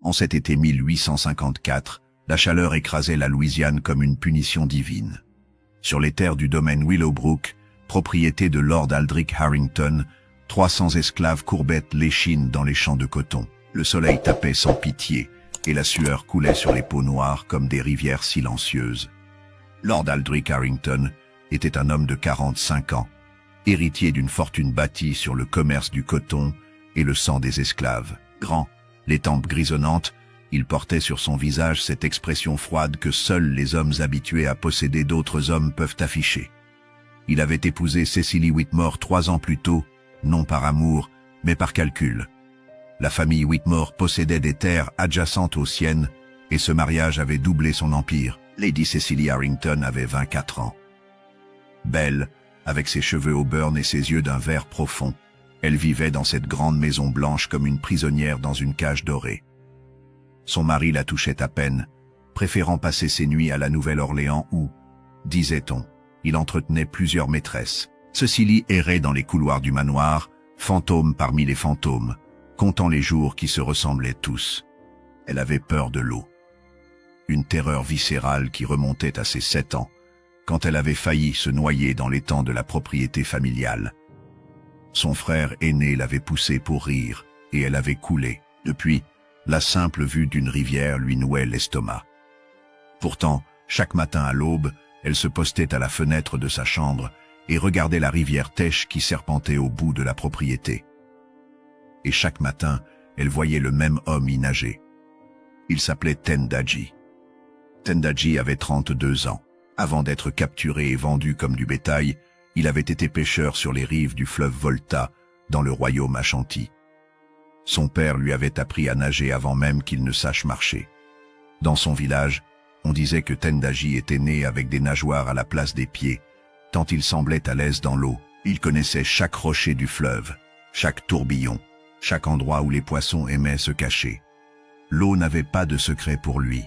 En cet été 1854, la chaleur écrasait la Louisiane comme une punition divine. Sur les terres du domaine Willowbrook, propriété de Lord Aldrich Harrington, 300 esclaves courbaient l'échine dans les champs de coton. Le soleil tapait sans pitié, et la sueur coulait sur les peaux noires comme des rivières silencieuses. Lord Aldrich Harrington était un homme de 45 ans, héritier d'une fortune bâtie sur le commerce du coton et le sang des esclaves. Grand, les tempes grisonnantes, il portait sur son visage cette expression froide que seuls les hommes habitués à posséder d'autres hommes peuvent afficher. Il avait épousé Cecily Whitmore 3 ans plus tôt, non par amour, mais par calcul. La famille Whitmore possédait des terres adjacentes aux siennes, et ce mariage avait doublé son empire. Lady Cecily Harrington avait 24 ans. Belle, avec ses cheveux auburn et ses yeux d'un vert profond, elle vivait dans cette grande maison blanche comme une prisonnière dans une cage dorée. Son mari la touchait à peine, préférant passer ses nuits à la Nouvelle-Orléans où, disait-on, il entretenait plusieurs maîtresses. Cecily errait dans les couloirs du manoir, fantôme parmi les fantômes, comptant les jours qui se ressemblaient tous. Elle avait peur de l'eau. Une terreur viscérale qui remontait à ses 7 ans, quand elle avait failli se noyer dans l'étang de la propriété familiale. Son frère aîné l'avait poussée pour rire, et elle avait coulé. Depuis, la simple vue d'une rivière lui nouait l'estomac. Pourtant, chaque matin à l'aube, elle se postait à la fenêtre de sa chambre et regardait la rivière Teche qui serpentait au bout de la propriété. Et chaque matin, elle voyait le même homme y nager. Il s'appelait Tendaji. Tendaji avait 32 ans. Avant d'être capturé et vendu comme du bétail, il avait été pêcheur sur les rives du fleuve Volta, dans le royaume Ashanti. Son père lui avait appris à nager avant même qu'il ne sache marcher. Dans son village, on disait que Tendaji était né avec des nageoires à la place des pieds, tant il semblait à l'aise dans l'eau. Il connaissait chaque rocher du fleuve, chaque tourbillon, chaque endroit où les poissons aimaient se cacher. L'eau n'avait pas de secret pour lui.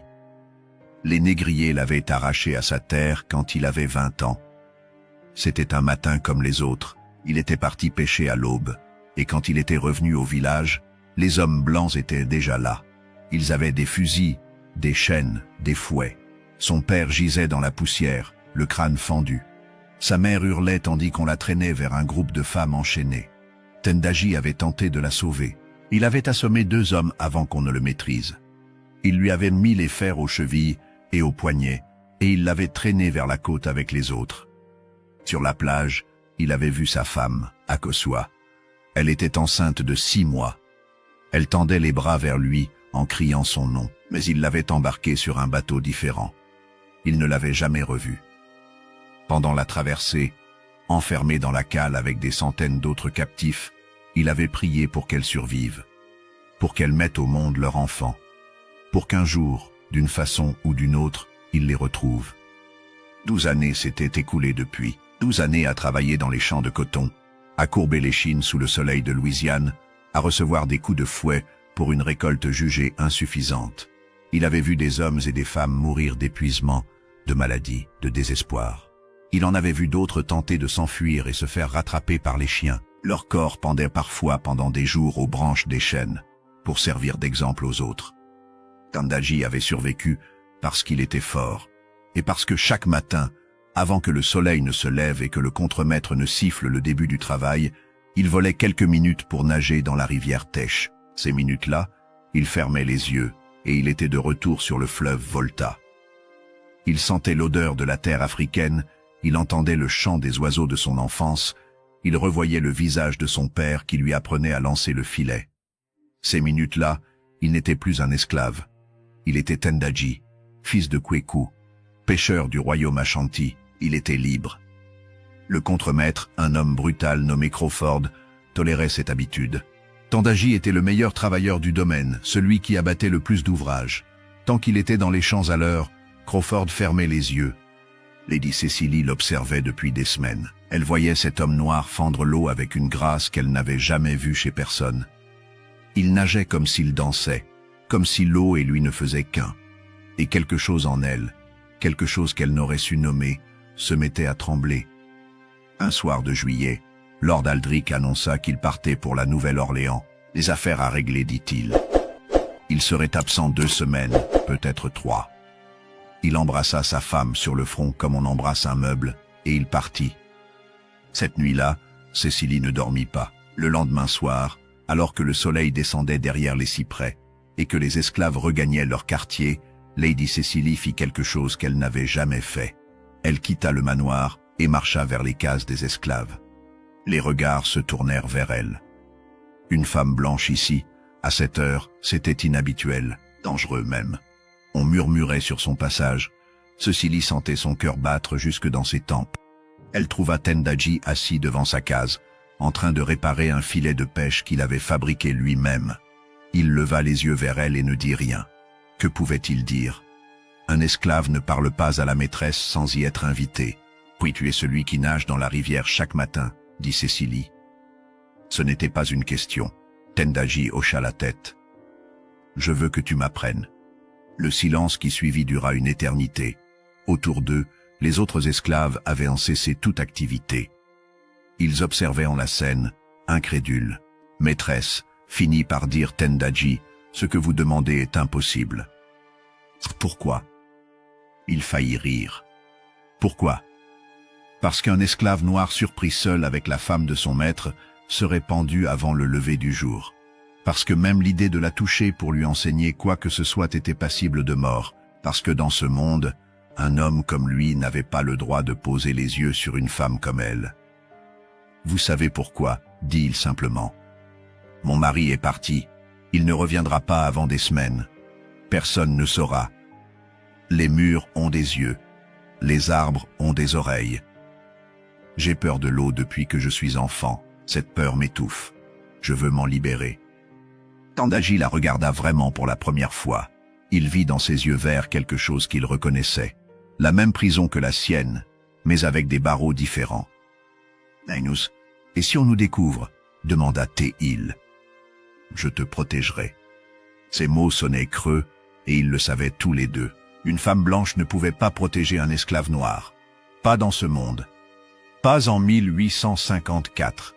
Les négriers l'avaient arraché à sa terre quand il avait 20 ans. C'était un matin comme les autres, il était parti pêcher à l'aube, et quand il était revenu au village, les hommes blancs étaient déjà là. Ils avaient des fusils, des chaînes, des fouets. Son père gisait dans la poussière, le crâne fendu. Sa mère hurlait tandis qu'on la traînait vers un groupe de femmes enchaînées. Tendaji avait tenté de la sauver. Il avait assommé 2 hommes avant qu'on ne le maîtrise. Il lui avait mis les fers aux chevilles et aux poignets, et il l'avait traîné vers la côte avec les autres. Sur la plage, il avait vu sa femme, Akosua. Elle était enceinte de 6 mois. Elle tendait les bras vers lui en criant son nom, mais il l'avait embarquée sur un bateau différent. Il ne l'avait jamais revue. Pendant la traversée, enfermé dans la cale avec des centaines d'autres captifs, il avait prié pour qu'elle survive, pour qu'elle mette au monde leur enfant, pour qu'un jour, d'une façon ou d'une autre, il les retrouve. 12 années s'étaient écoulées depuis, 12 années à travailler dans les champs de coton, à courber l'échine sous le soleil de Louisiane, à recevoir des coups de fouet pour une récolte jugée insuffisante. Il avait vu des hommes et des femmes mourir d'épuisement, de maladie, de désespoir. Il en avait vu d'autres tenter de s'enfuir et se faire rattraper par les chiens. Leurs corps pendaient parfois pendant des jours aux branches des chênes, pour servir d'exemple aux autres. Tendaji avait survécu parce qu'il était fort, et parce que chaque matin, avant que le soleil ne se lève et que le contremaître ne siffle le début du travail, il volait quelques minutes pour nager dans la rivière Teche. Ces minutes-là, il fermait les yeux, et il était de retour sur le fleuve Volta. Il sentait l'odeur de la terre africaine, il entendait le chant des oiseaux de son enfance, il revoyait le visage de son père qui lui apprenait à lancer le filet. Ces minutes-là, il n'était plus un esclave. Il était Tendaji, fils de Kweku, pêcheur du royaume Ashanti, il était libre. Le contremaître, un homme brutal nommé Crawford, tolérait cette habitude. Tendaji était le meilleur travailleur du domaine, celui qui abattait le plus d'ouvrages. Tant qu'il était dans les champs à l'heure, Crawford fermait les yeux. Lady Cecily l'observait depuis des semaines. Elle voyait cet homme noir fendre l'eau avec une grâce qu'elle n'avait jamais vue chez personne. Il nageait comme s'il dansait, comme si l'eau et lui ne faisaient qu'un. Et quelque chose en elle, quelque chose qu'elle n'aurait su nommer, se mettait à trembler. Un soir de juillet, Lord Aldrich annonça qu'il partait pour la Nouvelle-Orléans. Les affaires à régler, dit-il. Il serait absent 2 semaines, peut-être 3. Il embrassa sa femme sur le front comme on embrasse un meuble, et il partit. Cette nuit-là, Cécilie ne dormit pas. Le lendemain soir, alors que le soleil descendait derrière les cyprès, et que les esclaves regagnaient leur quartier, Lady Cécilie fit quelque chose qu'elle n'avait jamais fait. Elle quitta le manoir et marcha vers les cases des esclaves. Les regards se tournèrent vers elle. Une femme blanche ici, à cette heure, c'était inhabituel, dangereux même. On murmurait sur son passage. Cécilie sentait son cœur battre jusque dans ses tempes. Elle trouva Tendaji assis devant sa case, en train de réparer un filet de pêche qu'il avait fabriqué lui-même. Il leva les yeux vers elle et ne dit rien. Que pouvait-il dire? Un esclave ne parle pas à la maîtresse sans y être invité. Puis tu es celui qui nage dans la rivière chaque matin, dit Cécilie. Ce n'était pas une question. Tendaji hocha la tête. Je veux que tu m'apprennes. Le silence qui suivit dura une éternité. Autour d'eux, les autres esclaves avaient en cessé toute activité. Ils observaient en la scène, incrédules. Maîtresse, finit par dire Tendaji, ce que vous demandez est impossible. Pourquoi? Il faillit rire. Pourquoi? Parce qu'un esclave noir surpris seul avec la femme de son maître serait pendu avant le lever du jour. Parce que même l'idée de la toucher pour lui enseigner quoi que ce soit était passible de mort. Parce que dans ce monde, un homme comme lui n'avait pas le droit de poser les yeux sur une femme comme elle. Vous savez pourquoi, dit-il simplement. Mon mari est parti. Il ne reviendra pas avant des semaines. Personne ne saura. Les murs ont des yeux. Les arbres ont des oreilles. J'ai peur de l'eau depuis que je suis enfant. Cette peur m'étouffe. Je veux m'en libérer. Tendaji la regarda vraiment pour la première fois. Il vit dans ses yeux verts quelque chose qu'il reconnaissait. La même prison que la sienne, mais avec des barreaux différents. Nainus, et si on nous découvre? Demanda Tehil. Je te protégerai. Ces mots sonnaient creux, et ils le savaient tous les deux. Une femme blanche ne pouvait pas protéger un esclave noir. Pas dans ce monde. Pas en 1854.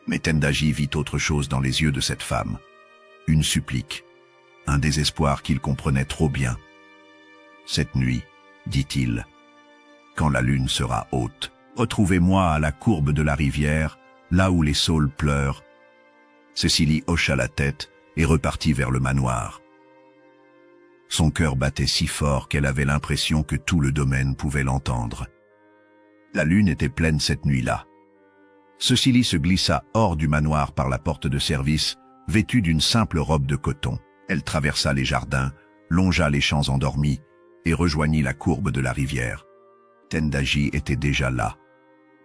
Mais Tendaji vit autre chose dans les yeux de cette femme. Une supplique. Un désespoir qu'il comprenait trop bien. Cette nuit, dit-il, quand la lune sera haute, retrouvez-moi à la courbe de la rivière, là où les saules pleurent. Cécilie hocha la tête et repartit vers le manoir. Son cœur battait si fort qu'elle avait l'impression que tout le domaine pouvait l'entendre. La lune était pleine cette nuit-là. Cécilie se glissa hors du manoir par la porte de service, vêtue d'une simple robe de coton. Elle traversa les jardins, longea les champs endormis et rejoignit la courbe de la rivière. Tendaji était déjà là.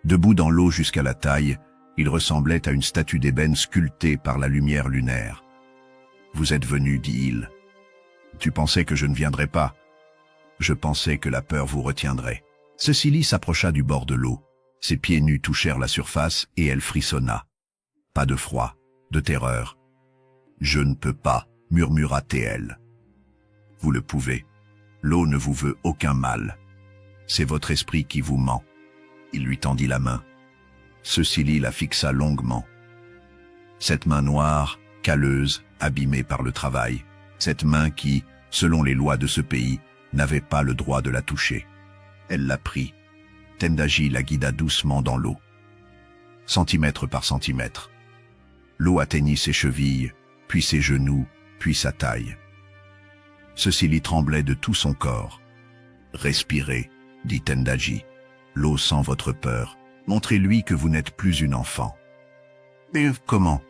Debout dans l'eau jusqu'à la taille, il ressemblait à une statue d'ébène sculptée par la lumière lunaire. « Vous êtes venu, dit-il. Tu pensais que je ne viendrais pas. Je pensais que la peur vous retiendrait. » Cécilie s'approcha du bord de l'eau. Ses pieds nus touchèrent la surface et elle frissonna. Pas de froid, de terreur. « Je ne peux pas, murmura-t-elle. Vous le pouvez. L'eau ne vous veut aucun mal. C'est votre esprit qui vous ment. » Il lui tendit la main. Cécilie la fixa longuement. Cette main noire, calleuse, abîmée par le travail. Cette main qui, selon les lois de ce pays, n'avait pas le droit de la toucher. Elle la prit. Tendaji la guida doucement dans l'eau. Centimètre par centimètre. L'eau atteignit ses chevilles, puis ses genoux, puis sa taille. Cécilie tremblait de tout son corps. « Respirez, dit Tendaji. L'eau sent votre peur. Montrez-lui que vous n'êtes plus une enfant. »« Mais comment ?»«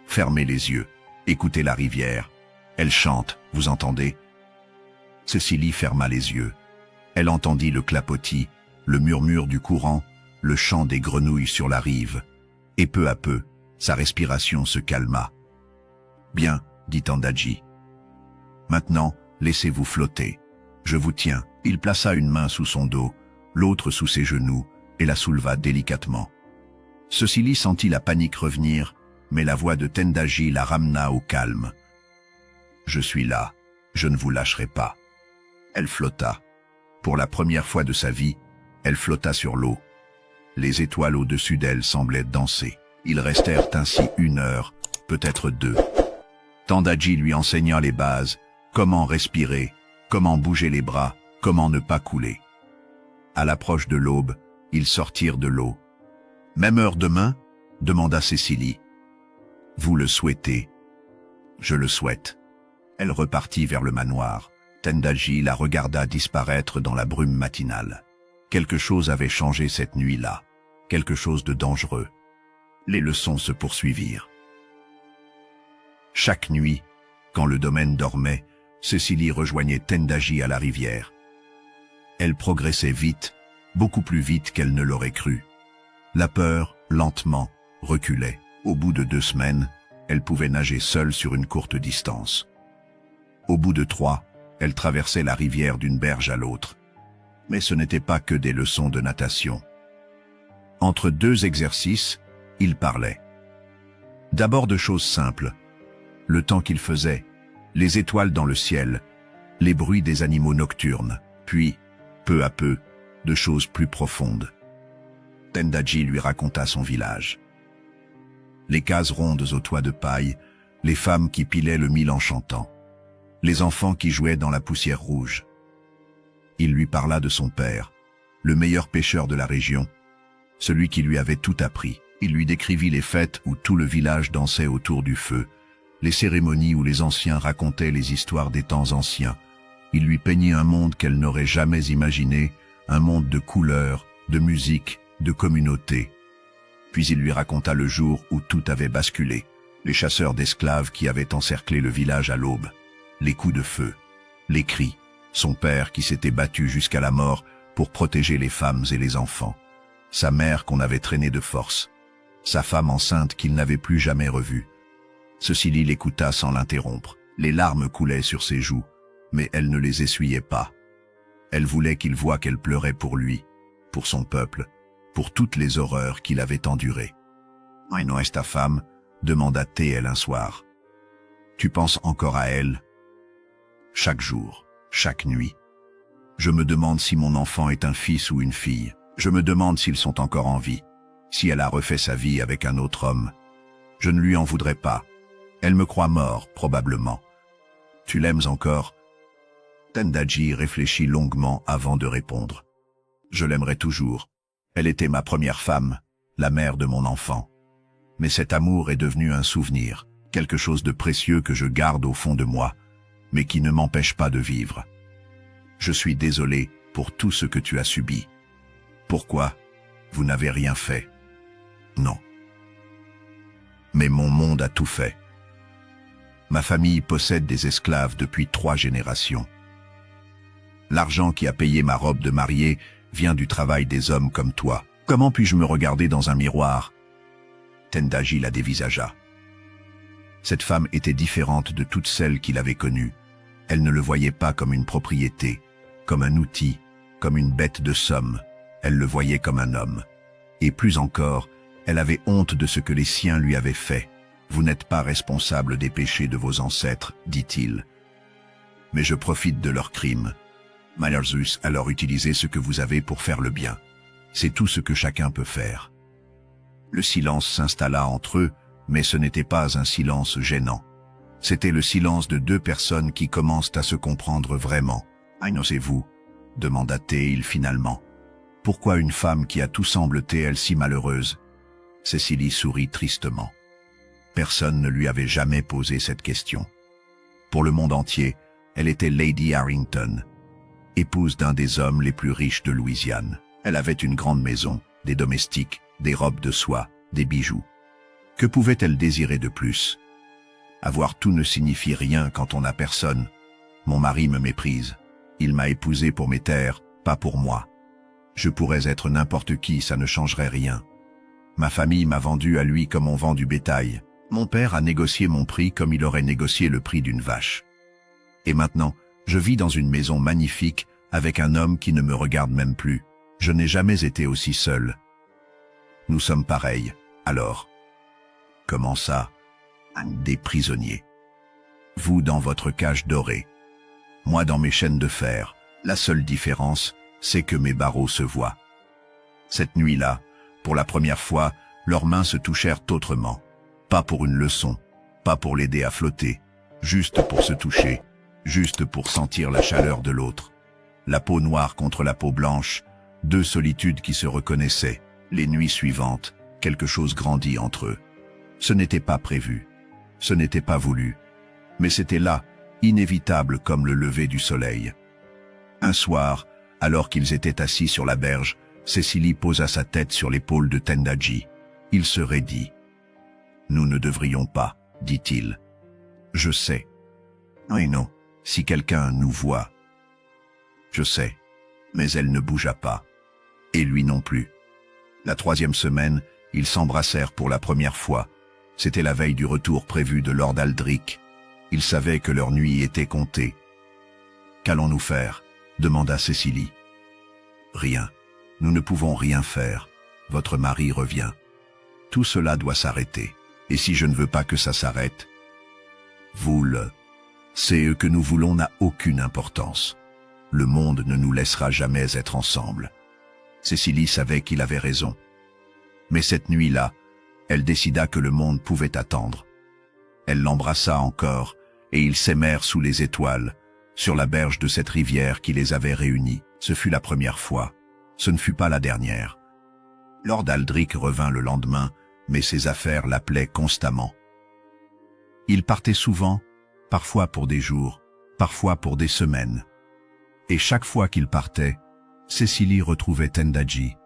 Fermez les yeux. Écoutez la rivière. Elle chante, vous entendez ?» Cécilie ferma les yeux. Elle entendit le clapotis, le murmure du courant, le chant des grenouilles sur la rive. Et peu à peu, sa respiration se calma. « Bien, dit Tendaji. Maintenant, laissez-vous flotter. Je vous tiens. » Il plaça une main sous son dos, l'autre sous ses genoux, et la souleva délicatement. Cécilie sentit la panique revenir, mais la voix de Tendaji la ramena au calme. « Je suis là. Je ne vous lâcherai pas. » Elle flotta. Pour la première fois de sa vie, elle flotta sur l'eau. Les étoiles au-dessus d'elle semblaient danser. Ils restèrent ainsi 1 heure, peut-être 2. Tendaji lui enseigna les bases, comment respirer, comment bouger les bras, comment ne pas couler. À l'approche de l'aube, ils sortirent de l'eau. « Même heure demain ?» demanda Cécilie. « Vous le souhaitez. »« Je le souhaite. » Elle repartit vers le manoir. Tendaji la regarda disparaître dans la brume matinale. Quelque chose avait changé cette nuit-là. Quelque chose de dangereux. Les leçons se poursuivirent. Chaque nuit, quand le domaine dormait, Cécilie rejoignait Tendaji à la rivière. Elle progressait vite, beaucoup plus vite qu'elle ne l'aurait cru. La peur, lentement, reculait. Au bout de 2 semaines, elle pouvait nager seule sur une courte distance. Au bout de 3, elle traversait la rivière d'une berge à l'autre. Mais ce n'était pas que des leçons de natation. Entre 2 exercices, ils parlaient. D'abord de choses simples. Le temps qu'il faisait, les étoiles dans le ciel, les bruits des animaux nocturnes, puis, peu à peu, de choses plus profondes. Tendaji lui raconta son village. Les cases rondes aux toits de paille, les femmes qui pilaient le mil en chantant, les enfants qui jouaient dans la poussière rouge. Il lui parla de son père, le meilleur pêcheur de la région, celui qui lui avait tout appris. Il lui décrivit les fêtes où tout le village dansait autour du feu, les cérémonies où les anciens racontaient les histoires des temps anciens. Il lui peignit un monde qu'elle n'aurait jamais imaginé, un monde de couleurs, de musique, de communauté. Puis il lui raconta le jour où tout avait basculé, les chasseurs d'esclaves qui avaient encerclé le village à l'aube, les coups de feu, les cris, son père qui s'était battu jusqu'à la mort pour protéger les femmes et les enfants, sa mère qu'on avait traînée de force, sa femme enceinte qu'il n'avait plus jamais revue. Cécilie l'écouta sans l'interrompre. Les larmes coulaient sur ses joues, mais elle ne les essuyait pas. Elle voulait qu'il voie qu'elle pleurait pour lui, pour son peuple, pour toutes les horreurs qu'il avait endurées. « Et non est ta femme ?» demanda-t-elle un soir. « Tu penses encore à elle ?» Chaque jour, chaque nuit. Je me demande si mon enfant est un fils ou une fille. Je me demande s'ils sont encore en vie, si elle a refait sa vie avec un autre homme. Je ne lui en voudrais pas. Elle me croit mort, probablement. Tu l'aimes encore ? Tendaji réfléchit longuement avant de répondre. Je l'aimerai toujours. Elle était ma première femme, la mère de mon enfant. Mais cet amour est devenu un souvenir, quelque chose de précieux que je garde au fond de moi, mais qui ne m'empêche pas de vivre. Je suis désolé pour tout ce que tu as subi. Pourquoi ? Vous n'avez rien fait. Non. Mais mon monde a tout fait. Ma famille possède des esclaves depuis 3 générations. L'argent qui a payé ma robe de mariée vient du travail des hommes comme toi. Comment puis-je me regarder dans un miroir ? Tendaji la dévisagea. Cette femme était différente de toutes celles qu'il avait connues. Elle ne le voyait pas comme une propriété, comme un outil, comme une bête de somme. Elle le voyait comme un homme. Et plus encore, elle avait honte de ce que les siens lui avaient fait. « Vous n'êtes pas responsable des péchés de vos ancêtres, dit-il. Mais je profite de leurs crimes. Malherzus, alors utilisez ce que vous avez pour faire le bien. C'est tout ce que chacun peut faire. » Le silence s'installa entre eux, mais ce n'était pas un silence gênant. C'était le silence de 2 personnes qui commencent à se comprendre vraiment. « Ignorez-vous » demanda-t-il finalement. « Pourquoi une femme qui a tout semble-t-elle si malheureuse ?» Cécilie sourit tristement. Personne ne lui avait jamais posé cette question. Pour le monde entier, elle était Lady Harrington, épouse d'un des hommes les plus riches de Louisiane. Elle avait une grande maison, des domestiques, des robes de soie, des bijoux. Que pouvait-elle désirer de plus ? Avoir tout ne signifie rien quand on n'a personne. Mon mari me méprise. Il m'a épousée pour mes terres, pas pour moi. Je pourrais être n'importe qui, ça ne changerait rien. Ma famille m'a vendu à lui comme on vend du bétail. Mon père a négocié mon prix comme il aurait négocié le prix d'une vache. Et maintenant, je vis dans une maison magnifique avec un homme qui ne me regarde même plus. Je n'ai jamais été aussi seul. Nous sommes pareils, alors. Comment ça ? Des prisonniers. Vous dans votre cage dorée. Moi dans mes chaînes de fer. La seule différence, c'est que mes barreaux se voient. Cette nuit-là, pour la première fois, leurs mains se touchèrent autrement. Pas pour une leçon, pas pour l'aider à flotter, juste pour se toucher, juste pour sentir la chaleur de l'autre. La peau noire contre la peau blanche, deux solitudes qui se reconnaissaient. Les nuits suivantes, quelque chose grandit entre eux. Ce n'était pas prévu, ce n'était pas voulu, mais c'était là, inévitable comme le lever du soleil. Un soir, alors qu'ils étaient assis sur la berge, Cécilie posa sa tête sur l'épaule de Tendaji. Il se raidit. « Nous ne devrions pas, dit-il. Je sais. Oui, non, si quelqu'un nous voit. Je sais. Mais elle ne bougea pas. Et lui non plus. La troisième semaine, ils s'embrassèrent pour la première fois. C'était la veille du retour prévu de Lord Aldrich. Ils savaient que leur nuit était comptée. « Qu'allons-nous faire ?» demanda Cécilie. « Rien. Nous ne pouvons rien faire. Votre mari revient. Tout cela doit s'arrêter. Et si je ne veux pas que ça s'arrête, c'est que nous voulons n'a aucune importance. Le monde ne nous laissera jamais être ensemble. » Cécilie savait qu'il avait raison. Mais cette nuit-là, elle décida que le monde pouvait attendre. Elle l'embrassa encore, et ils s'aimèrent sous les étoiles, sur la berge de cette rivière qui les avait réunis. Ce fut la première fois. Ce ne fut pas la dernière. Lord Aldrich revint le lendemain, mais ses affaires l'appelaient constamment. Il partait souvent, parfois pour des jours, parfois pour des semaines. Et chaque fois qu'il partait, Cécilie retrouvait Tendaji.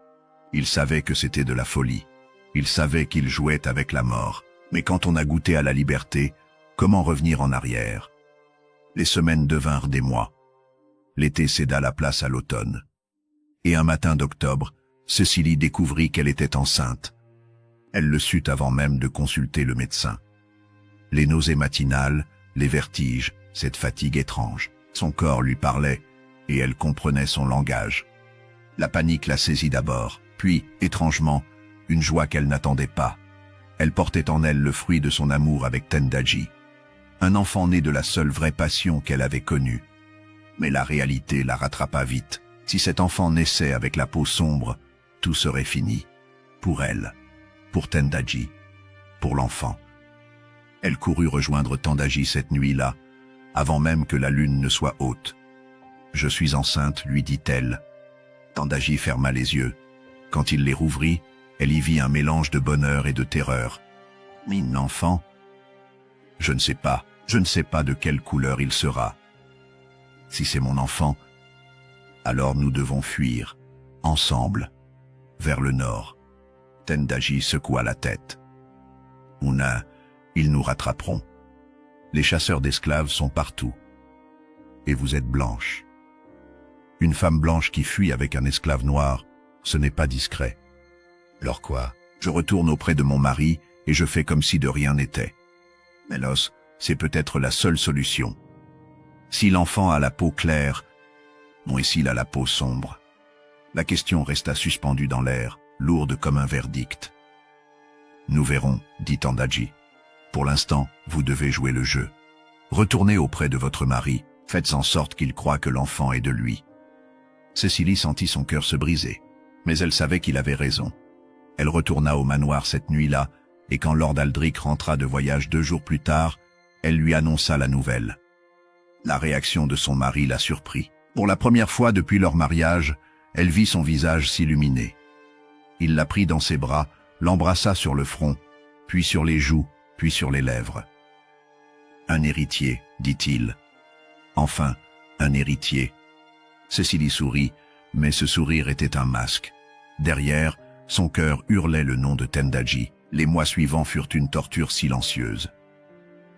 Il savait que c'était de la folie. Il savait qu'il jouait avec la mort. Mais quand on a goûté à la liberté, comment revenir en arrière? Les semaines devinrent des mois. L'été céda la place à l'automne. Et un matin d'octobre, Cécilie découvrit qu'elle était enceinte. Elle le sut avant même de consulter le médecin. Les nausées matinales, les vertiges, cette fatigue étrange. Son corps lui parlait, et elle comprenait son langage. La panique la saisit d'abord, puis, étrangement, une joie qu'elle n'attendait pas. Elle portait en elle le fruit de son amour avec Tendaji. Un enfant né de la seule vraie passion qu'elle avait connue. Mais la réalité la rattrapa vite. Si cet enfant naissait avec la peau sombre, tout serait fini. Pour elle, pour Tendaji, pour l'enfant. Elle courut rejoindre Tendaji cette nuit-là, avant même que la lune ne soit haute. « Je suis enceinte », lui dit-elle. Tendaji ferma les yeux. Quand il les rouvrit, elle y vit un mélange de bonheur et de terreur. « Mon enfant ? Je ne sais pas de quelle couleur il sera. Si c'est mon enfant, alors nous devons fuir, ensemble, vers le nord. » Tendaji secoua la tête. « Ouna, ils nous rattraperont. Les chasseurs d'esclaves sont partout. Et vous êtes blanche. Une femme blanche qui fuit avec un esclave noir, ce n'est pas discret. Alors quoi? Je retourne auprès de mon mari et je fais comme si de rien n'était. Mélos, c'est peut-être la seule solution. Si l'enfant a la peau claire, bon, et s'il a la peau sombre? La question resta suspendue dans l'air, lourde comme un verdict. Nous verrons, dit Tendaji. Pour l'instant, vous devez jouer le jeu. Retournez auprès de votre mari, faites en sorte qu'il croie que l'enfant est de lui. Cécilie sentit son cœur se briser, mais elle savait qu'il avait raison. Elle retourna au manoir cette nuit-là, et quand Lord Aldrich rentra de voyage 2 jours plus tard, elle lui annonça la nouvelle. La réaction de son mari la surprit. Pour la première fois depuis leur mariage, elle vit son visage s'illuminer. Il la prit dans ses bras, l'embrassa sur le front, puis sur les joues, puis sur les lèvres. « Un héritier, dit-il. Enfin, un héritier. » Cécilie sourit, mais ce sourire était un masque. Derrière, son cœur hurlait le nom de Tendaji. Les mois suivants furent une torture silencieuse.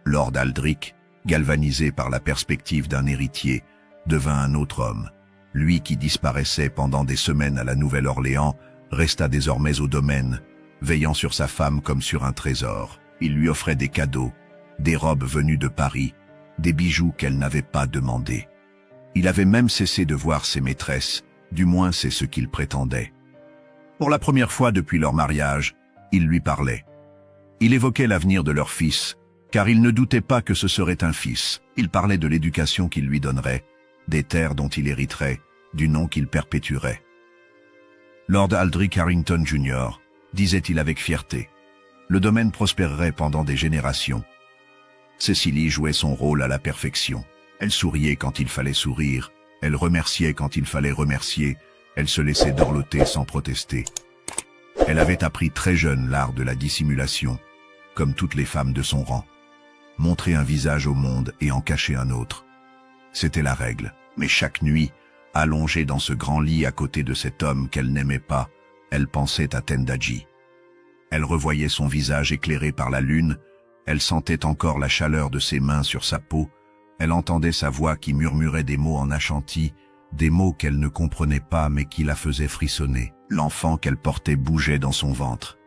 Lord Aldrich, galvanisé par la perspective d'un héritier, devint un autre homme. Lui qui disparaissait pendant des semaines à la Nouvelle-Orléans, resta désormais au domaine, veillant sur sa femme comme sur un trésor. Il lui offrait des cadeaux, des robes venues de Paris, des bijoux qu'elle n'avait pas demandés. Il avait même cessé de voir ses maîtresses, du moins c'est ce qu'il prétendait. Pour la première fois depuis leur mariage, il lui parlait. Il évoquait l'avenir de leur fils, car il ne doutait pas que ce serait un fils. Il parlait de l'éducation qu'il lui donnerait, des terres dont il hériterait, du nom qu'il perpétuerait. Lord Aldrich Harrington Jr., disait-il avec fierté, le domaine prospérerait pendant des générations. Cécilie jouait son rôle à la perfection. Elle souriait quand il fallait sourire, elle remerciait quand il fallait remercier, elle se laissait dorloter sans protester. Elle avait appris très jeune l'art de la dissimulation, comme toutes les femmes de son rang. Montrer un visage au monde et en cacher un autre. C'était la règle. Mais chaque nuit, allongée dans ce grand lit à côté de cet homme qu'elle n'aimait pas, elle pensait à Tendaji. Elle revoyait son visage éclairé par la lune, elle sentait encore la chaleur de ses mains sur sa peau, elle entendait sa voix qui murmurait des mots en achanti, des mots qu'elle ne comprenait pas mais qui la faisaient frissonner. L'enfant qu'elle portait bougeait dans son ventre.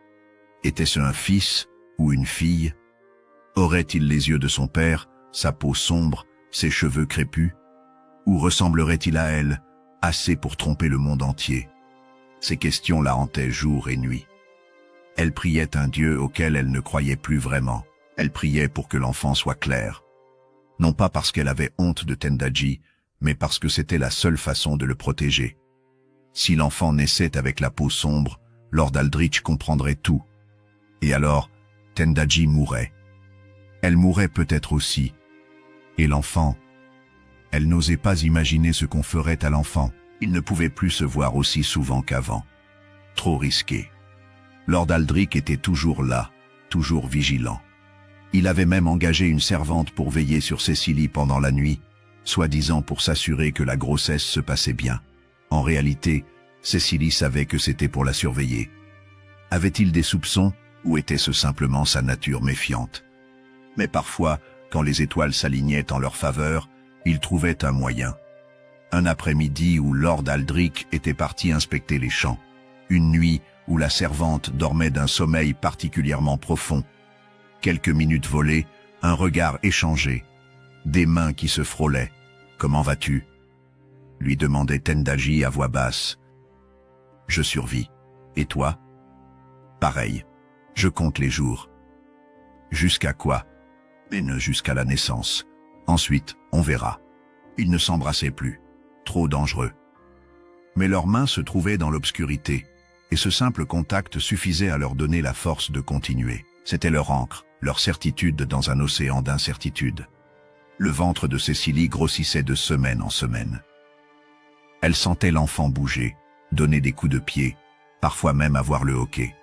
Était-ce un fils ou une fille? Aurait-il les yeux de son père, sa peau sombre, ses cheveux crépus? Ou ressemblerait-il à elle, assez pour tromper le monde entier? Ces questions la hantaient jour et nuit. Elle priait un Dieu auquel elle ne croyait plus vraiment. Elle priait pour que l'enfant soit clair. Non pas parce qu'elle avait honte de Tendaji, mais parce que c'était la seule façon de le protéger. Si l'enfant naissait avec la peau sombre, Lord Aldrich comprendrait tout. Et alors, Tendaji mourrait. Elle mourrait peut-être aussi. Et l'enfant? Elle n'osait pas imaginer ce qu'on ferait à l'enfant. Il ne pouvait plus se voir aussi souvent qu'avant. Trop risqué. Lord Aldrich était toujours là, toujours vigilant. Il avait même engagé une servante pour veiller sur Cécilie pendant la nuit, soi-disant pour s'assurer que la grossesse se passait bien. En réalité, Cécilie savait que c'était pour la surveiller. Avait-il des soupçons, ou était-ce simplement sa nature méfiante? Mais parfois, quand les étoiles s'alignaient en leur faveur, il trouvait un moyen. Un après-midi où Lord Aldrich était parti inspecter les champs. Une nuit où la servante dormait d'un sommeil particulièrement profond. Quelques minutes volées, un regard échangé, des mains qui se frôlaient. « Comment vas-tu » lui demandait Tendaji à voix basse. « Je survis. Et toi ?»« Pareil. Je compte les jours. »« Jusqu'à quoi ?»« Mais ne jusqu'à la naissance. Ensuite, on verra. » Ils ne s'embrassaient plus. Trop dangereux. Mais leurs mains se trouvaient dans l'obscurité, et ce simple contact suffisait à leur donner la force de continuer. C'était leur ancre, leur certitude dans un océan d'incertitude. Le ventre de Cécilie grossissait de semaine en semaine. Elle sentait l'enfant bouger, donner des coups de pied, parfois même avoir le hoquet.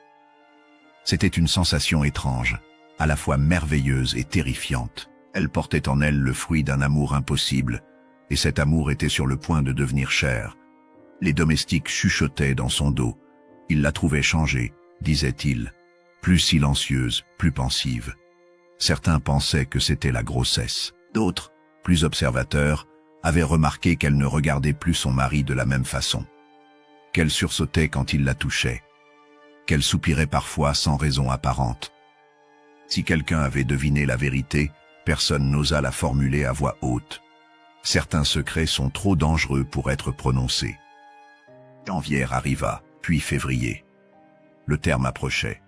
C'était une sensation étrange, à la fois merveilleuse et terrifiante. Elle portait en elle le fruit d'un amour impossible, et cet amour était sur le point de devenir chair. Les domestiques chuchotaient dans son dos. Ils la trouvaient changée, disait-il, plus silencieuse, plus pensive. Certains pensaient que c'était la grossesse. D'autres, plus observateurs, avaient remarqué qu'elle ne regardait plus son mari de la même façon. Qu'elle sursautait quand il la touchait. Qu'elle soupirait parfois sans raison apparente. Si quelqu'un avait deviné la vérité, personne n'osa la formuler à voix haute. Certains secrets sont trop dangereux pour être prononcés. Janvier arriva, puis février. Le terme approchait.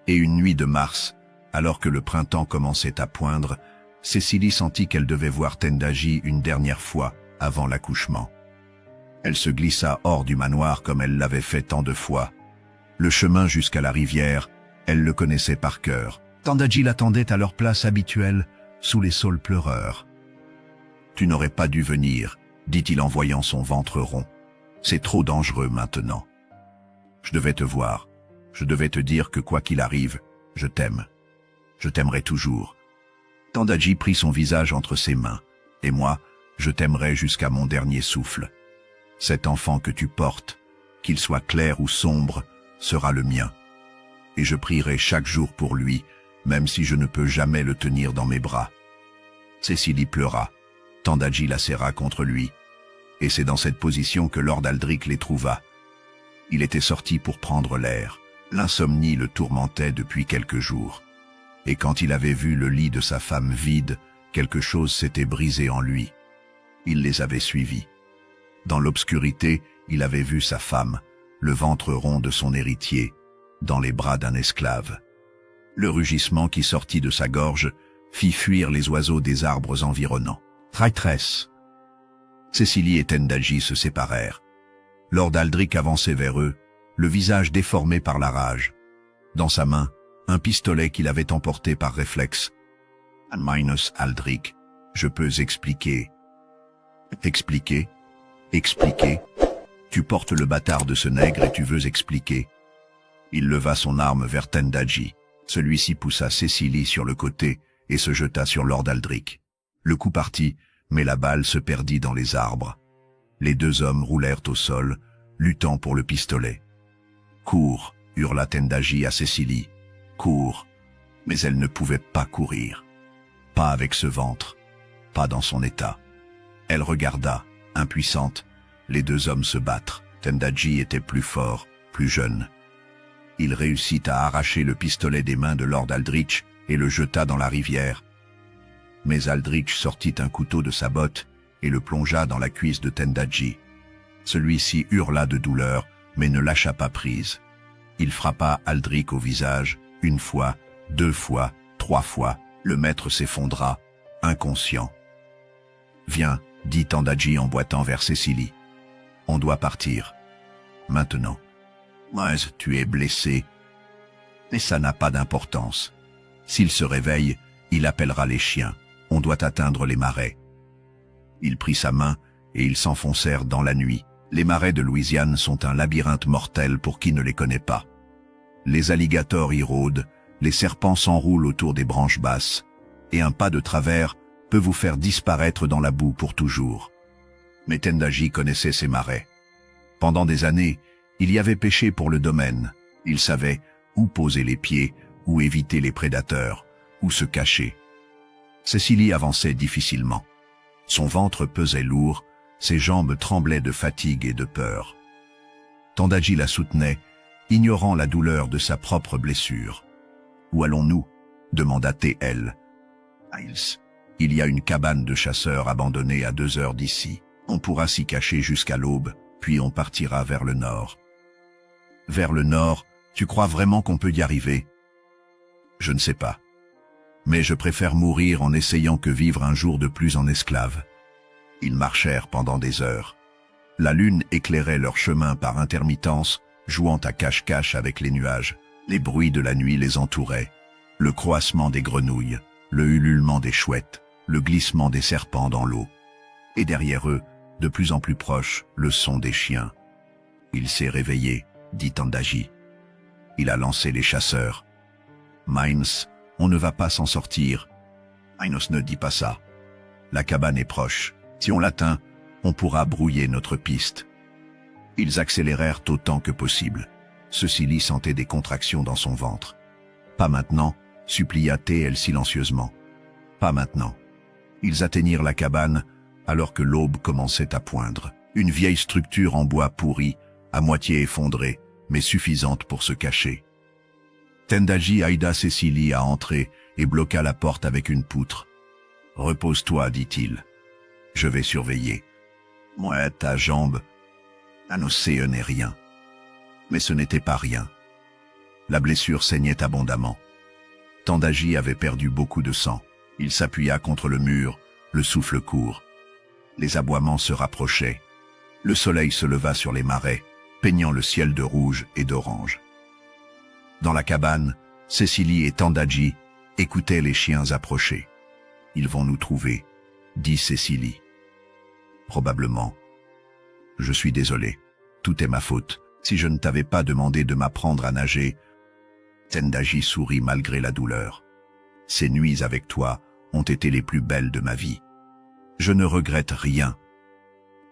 Et une nuit de mars, alors que le printemps commençait à poindre, Cécilie sentit qu'elle devait voir Tendaji une dernière fois avant l'accouchement. Elle se glissa hors du manoir comme elle l'avait fait tant de fois. Le chemin jusqu'à la rivière, elle le connaissait par cœur. Tendaji l'attendait à leur place habituelle, sous les saules pleureurs. « Tu n'aurais pas dû venir, » dit-il en voyant son ventre rond. « C'est trop dangereux maintenant. Je devais te voir. Je devais te dire que quoi qu'il arrive, je t'aime. Je t'aimerai toujours. » Tendaji prit son visage entre ses mains. « Et moi, je t'aimerai jusqu'à mon dernier souffle. Cet enfant que tu portes, qu'il soit clair ou sombre, sera le mien. Et je prierai chaque jour pour lui, même si je ne peux jamais le tenir dans mes bras. » Cécilie pleura. Tendaji la serra contre lui. Et c'est dans cette position que Lord Aldrich les trouva. Il était sorti pour prendre l'air. L'insomnie le tourmentait depuis quelques jours. Et quand il avait vu le lit de sa femme vide, quelque chose s'était brisé en lui. Il les avait suivis. Dans l'obscurité, il avait vu sa femme, le ventre rond de son héritier, dans les bras d'un esclave. Le rugissement qui sortit de sa gorge fit fuir les oiseaux des arbres environnants. Traîtresse. Cécilie et Tendaji se séparèrent. Lord Aldrich avançait vers eux, le visage déformé par la rage. Dans sa main, un pistolet qu'il avait emporté par réflexe. Minus Aldrich, je peux expliquer. Expliquer? Expliquer? Tu portes le bâtard de ce nègre et tu veux expliquer. Il leva son arme vers Tendaji. Celui-ci poussa Cécilie sur le côté et se jeta sur Lord Aldrich. Le coup partit, mais la balle se perdit dans les arbres. Les deux hommes roulèrent au sol, luttant pour le pistolet. « Cours !» hurla Tendaji à Cécilie. « Cours !» Mais elle ne pouvait pas courir. Pas avec ce ventre, pas dans son état. Elle regarda, impuissante, les deux hommes se battre. Tendaji était plus fort, plus jeune. Il réussit à arracher le pistolet des mains de Lord Aldrich et le jeta dans la rivière. Mais Aldrich sortit un couteau de sa botte et le plongea dans la cuisse de Tendaji. Celui-ci hurla de douleur, mais ne lâcha pas prise. Il frappa Aldrich au visage, une fois, deux fois, trois fois. Le maître s'effondra, inconscient. « Viens », dit Tendaji en boitant vers Cécilie. « On doit partir. Maintenant. »« Mais tu es blessé. » « Mais ça n'a pas d'importance. S'il se réveille, il appellera les chiens. On doit atteindre les marais. » Il prit sa main et ils s'enfoncèrent dans la nuit. Les marais de Louisiane sont un labyrinthe mortel pour qui ne les connaît pas. Les alligators y rôdent, les serpents s'enroulent autour des branches basses, et un pas de travers peut vous faire disparaître dans la boue pour toujours. Mais Tendaji connaissait ces marais. Pendant des années, il y avait pêché pour le domaine. Il savait où poser les pieds, où éviter les prédateurs, où se cacher. Cécilie avançait difficilement. Son ventre pesait lourd, ses jambes tremblaient de fatigue et de peur. Tendaji la soutenait, ignorant la douleur de sa propre blessure. « Où allons-nous » demanda T.L. « Il y a une cabane de chasseurs abandonnée à 2 heures d'ici. On pourra s'y cacher jusqu'à l'aube, puis on partira vers le nord. » « Vers le nord, tu crois vraiment qu'on peut y arriver ?»« Je ne sais pas. Mais je préfère mourir en essayant que vivre un jour de plus en esclave. » Ils marchèrent pendant des heures. La lune éclairait leur chemin par intermittence, jouant à cache-cache avec les nuages. Les bruits de la nuit les entouraient. Le croassement des grenouilles, le ululement des chouettes, le glissement des serpents dans l'eau. Et derrière eux, de plus en plus proche, le son des chiens. « Il s'est réveillé », dit Tendaji. Il a lancé les chasseurs. « Mines, on ne va pas s'en sortir. »« Minos ne dit pas ça. La cabane est proche. Si on l'atteint, on pourra brouiller notre piste. » Ils accélérèrent autant que possible. Cécilie sentait des contractions dans son ventre. « Pas maintenant », supplia T.L. silencieusement. « Pas maintenant. » Ils atteignirent la cabane alors que l'aube commençait à poindre. Une vieille structure en bois pourri, à moitié effondrée, mais suffisante pour se cacher. Tendaji aida Cécilie à entrer et bloqua la porte avec une poutre. « Repose-toi, dit-il. Je vais surveiller. »« Moi, ta jambe. » Annoncé n'est rien. Mais ce n'était pas rien. La blessure saignait abondamment. Tendaji avait perdu beaucoup de sang. Il s'appuya contre le mur, le souffle court. Les aboiements se rapprochaient. Le soleil se leva sur les marais, peignant le ciel de rouge et d'orange. Dans la cabane, Cécilie et Tendaji écoutaient les chiens approcher. « Ils vont nous trouver », dit Cécilie. « Probablement. Je suis désolé. Tout est ma faute. Si je ne t'avais pas demandé de m'apprendre à nager... » Tendaji sourit malgré la douleur. « Ces nuits avec toi ont été les plus belles de ma vie. Je ne regrette rien.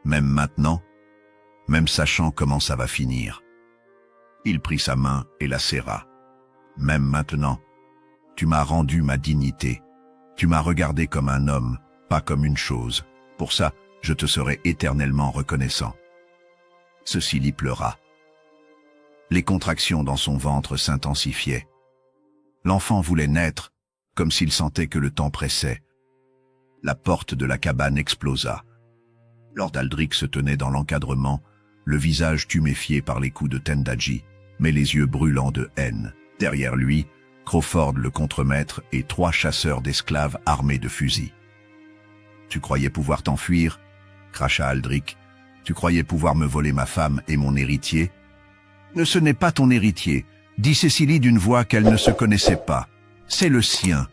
Même maintenant, même sachant comment ça va finir. » Il prit sa main et la serra. « Même maintenant, tu m'as rendu ma dignité. Tu m'as regardé comme un homme, pas comme une chose. Pour ça, je te serai éternellement reconnaissant. » Cécilie pleura. Les contractions dans son ventre s'intensifiaient. L'enfant voulait naître, comme s'il sentait que le temps pressait. La porte de la cabane explosa. Lord Aldrich se tenait dans l'encadrement, le visage tuméfié par les coups de Tendaji, mais les yeux brûlants de haine. Derrière lui, Crawford le contremaître et 3 chasseurs d'esclaves armés de fusils. « Tu croyais pouvoir t'enfuir » cracha Aldrich. « Tu croyais pouvoir me voler ma femme et mon héritier ?»« Ce n'est pas ton héritier » dit Cécilie d'une voix qu'elle ne se connaissait pas. « C'est le sien. »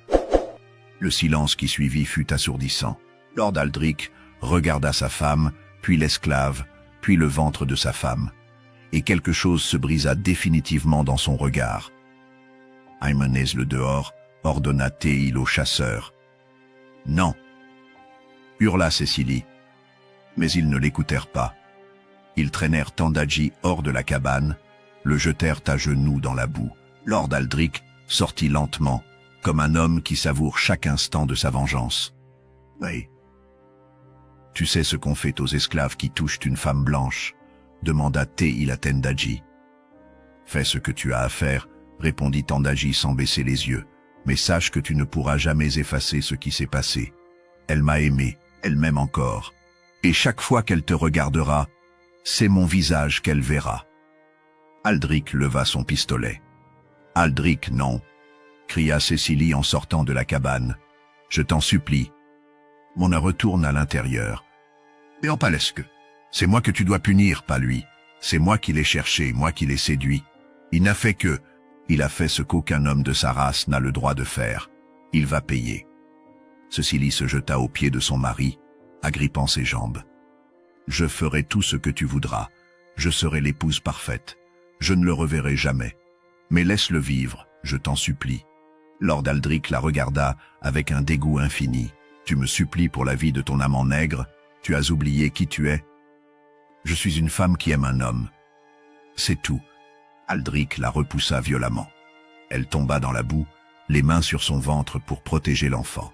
Le silence qui suivit fut assourdissant. Lord Aldrich regarda sa femme, puis l'esclave, puis le ventre de sa femme. Et quelque chose se brisa définitivement dans son regard. Amenez-le dehors, ordonna Théil au chasseur. Non, hurla Cécilie. Mais ils ne l'écoutèrent pas. Ils traînèrent Tandadji hors de la cabane, le jetèrent à genoux dans la boue. Lord Aldrich sortit lentement, comme un homme qui savoure chaque instant de sa vengeance. « Oui. Tu sais ce qu'on fait aux esclaves qui touchent une femme blanche ?» demanda Théil à Tandadji. « Fais ce que tu as à faire, » répondit Tandadji sans baisser les yeux. « Mais sache que tu ne pourras jamais effacer ce qui s'est passé. Elle m'a aimé, elle m'aime encore. Et chaque fois qu'elle te regardera, c'est mon visage qu'elle verra. » Aldrich leva son pistolet. « Aldrich, non !» cria Cécilie en sortant de la cabane. « Je t'en supplie. » On retourne à l'intérieur. « Et en palesque, c'est moi que tu dois punir, pas lui. C'est moi qui l'ai cherché, moi qui l'ai séduit. Il n'a fait que... Il a fait ce qu'aucun homme de sa race n'a le droit de faire. Il va payer. » Cécilie se jeta aux pieds de son mari, agrippant ses jambes. « Je ferai tout ce que tu voudras. Je serai l'épouse parfaite. Je ne le reverrai jamais. Mais laisse-le vivre, je t'en supplie. » Lord Aldrich la regarda avec un dégoût infini. « Tu me supplies pour la vie de ton amant nègre? Tu as oublié qui tu es? » « Je suis une femme qui aime un homme. C'est tout. » Aldrich la repoussa violemment. Elle tomba dans la boue, les mains sur son ventre pour protéger l'enfant.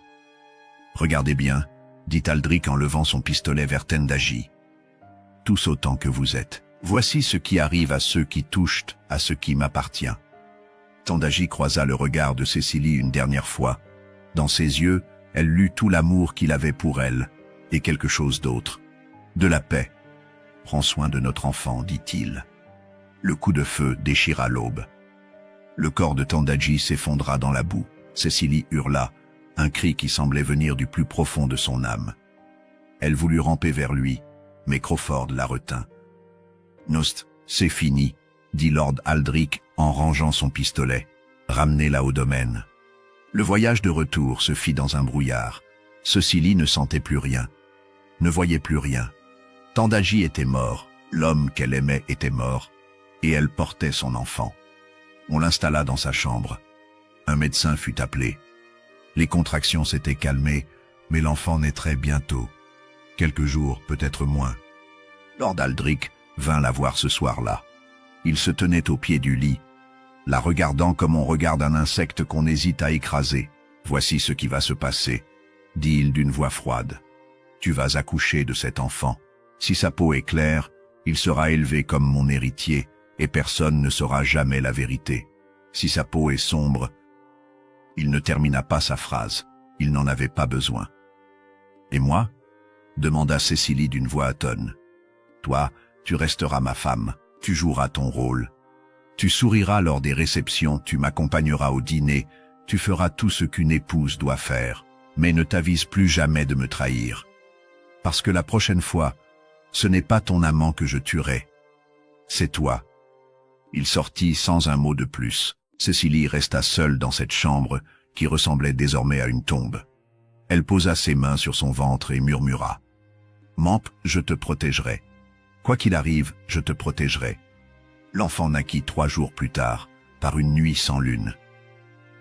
« Regardez bien, » dit Aldrich en levant son pistolet vers Tandadji. « Tous autant que vous êtes. Voici ce qui arrive à ceux qui touchent à ce qui m'appartient. » Tandadji croisa le regard de Cécilie une dernière fois. Dans ses yeux, elle lut tout l'amour qu'il avait pour elle, et quelque chose d'autre. De la paix. « Prends soin de notre enfant, dit-il. » Le coup de feu déchira l'aube. Le corps de Tandadji s'effondra dans la boue. Cécilie hurla, un cri qui semblait venir du plus profond de son âme. Elle voulut ramper vers lui, mais Crawford la retint. « Nost, c'est fini, » dit Lord Aldrich en rangeant son pistolet. « Ramenez-la au domaine. » Le voyage de retour se fit dans un brouillard. Cécilie ne sentait plus rien, ne voyait plus rien. Tandadji était mort, l'homme qu'elle aimait était mort, et elle portait son enfant. On l'installa dans sa chambre. Un médecin fut appelé. Les contractions s'étaient calmées, mais l'enfant naîtrait bientôt. Quelques jours, peut-être moins. Lord Aldrich vint la voir ce soir-là. Il se tenait au pied du lit, la regardant comme on regarde un insecte qu'on hésite à écraser. « Voici ce qui va se passer, » dit-il d'une voix froide. « Tu vas accoucher de cet enfant. Si sa peau est claire, il sera élevé comme mon héritier, et personne ne saura jamais la vérité. Si sa peau est sombre... » Il ne termina pas sa phrase. Il n'en avait pas besoin. « Et moi ?» demanda Cécilie d'une voix atone. « Toi, tu resteras ma femme, tu joueras ton rôle. Tu souriras lors des réceptions, tu m'accompagneras au dîner, tu feras tout ce qu'une épouse doit faire, mais ne t'avise plus jamais de me trahir. Parce que la prochaine fois, ce n'est pas ton amant que je tuerai, c'est toi. » Il sortit sans un mot de plus. Cécilie resta seule dans cette chambre qui ressemblait désormais à une tombe. Elle posa ses mains sur son ventre et murmura. « Mamp, je te protégerai. Quoi qu'il arrive, je te protégerai. » L'enfant naquit 3 jours plus tard, par une nuit sans lune.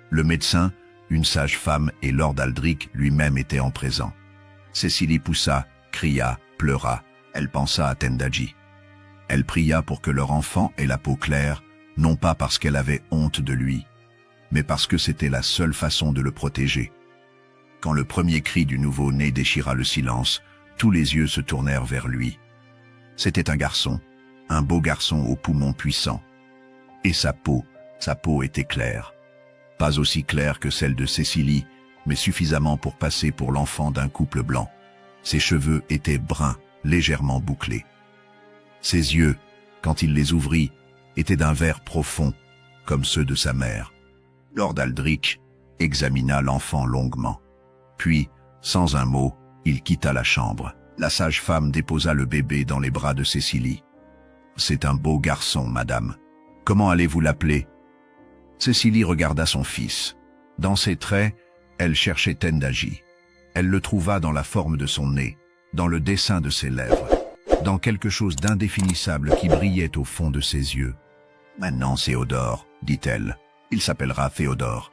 Le médecin, une sage-femme et Lord Aldrich lui-même étaient en présent. Cécilie poussa, cria, pleura. Elle pensa à Tandadji. Elle pria pour que leur enfant ait la peau claire, non pas parce qu'elle avait honte de lui, mais parce que c'était la seule façon de le protéger. Quand le premier cri du nouveau-né déchira le silence, tous les yeux se tournèrent vers lui. C'était un garçon, un beau garçon aux poumons puissants. Et sa peau était claire. Pas aussi claire que celle de Cécilie, mais suffisamment pour passer pour l'enfant d'un couple blanc. Ses cheveux étaient bruns, légèrement bouclés. Ses yeux, quand il les ouvrit, étaient d'un vert profond, comme ceux de sa mère. Lord Aldrich examina l'enfant longuement. Puis, sans un mot, il quitta la chambre. La sage-femme déposa le bébé dans les bras de Cécilie. « C'est un beau garçon, madame. Comment allez-vous l'appeler » Cécilie regarda son fils. Dans ses traits, Elle cherchait Tendaji. Elle le trouva dans la forme de son nez, dans le dessin de ses lèvres, dans quelque chose d'indéfinissable qui brillait au fond de ses yeux. « Maintenant, Théodore, dit-elle. Il s'appellera Théodore. »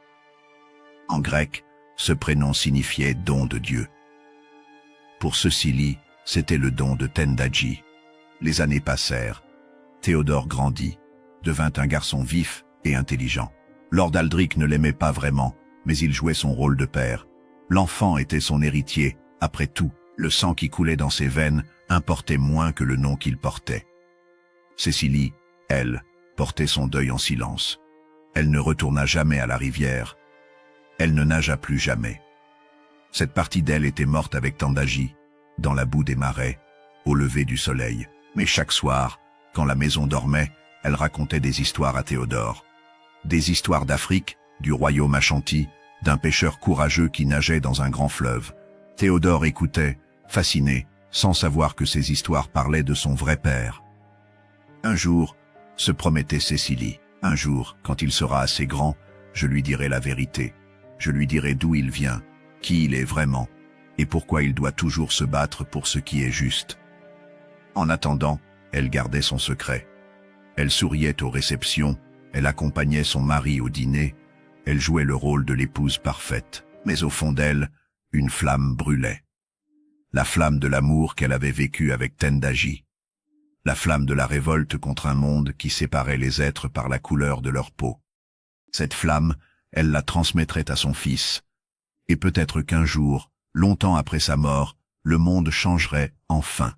En grec, ce prénom signifiait « don de Dieu ». Pour Cécilie, c'était le don de Tendaji. Les années passèrent. Théodore grandit, devint un garçon vif et intelligent. Lord Aldric ne l'aimait pas vraiment, mais il jouait son rôle de père. L'enfant était son héritier. Après tout, le sang qui coulait dans ses veines importait moins que le nom qu'il portait. Cécilie, elle, portait son deuil en silence. Elle ne retourna jamais à la rivière. Elle ne nagea plus jamais. Cette partie d'elle était morte avec Tendaji, dans la boue des marais, au lever du soleil. Mais chaque soir, quand la maison dormait, elle racontait des histoires à Théodore. Des histoires d'Afrique, du royaume Ashanti, d'un pêcheur courageux qui nageait dans un grand fleuve. Théodore écoutait, fasciné, sans savoir que ces histoires parlaient de son vrai père. Un jour, se promettait Cécilie, un jour, quand il sera assez grand, je lui dirai la vérité. Je lui dirai d'où il vient, qui il est vraiment, et pourquoi il doit toujours se battre pour ce qui est juste. En attendant, elle gardait son secret. Elle souriait aux réceptions, elle accompagnait son mari au dîner, elle jouait le rôle de l'épouse parfaite, mais au fond d'elle, une flamme brûlait. La flamme de l'amour qu'elle avait vécu avec Tendaji. La flamme de la révolte contre un monde qui séparait les êtres par la couleur de leur peau. Cette flamme, elle la transmettrait à son fils. Et peut-être qu'un jour, longtemps après sa mort, le monde changerait enfin.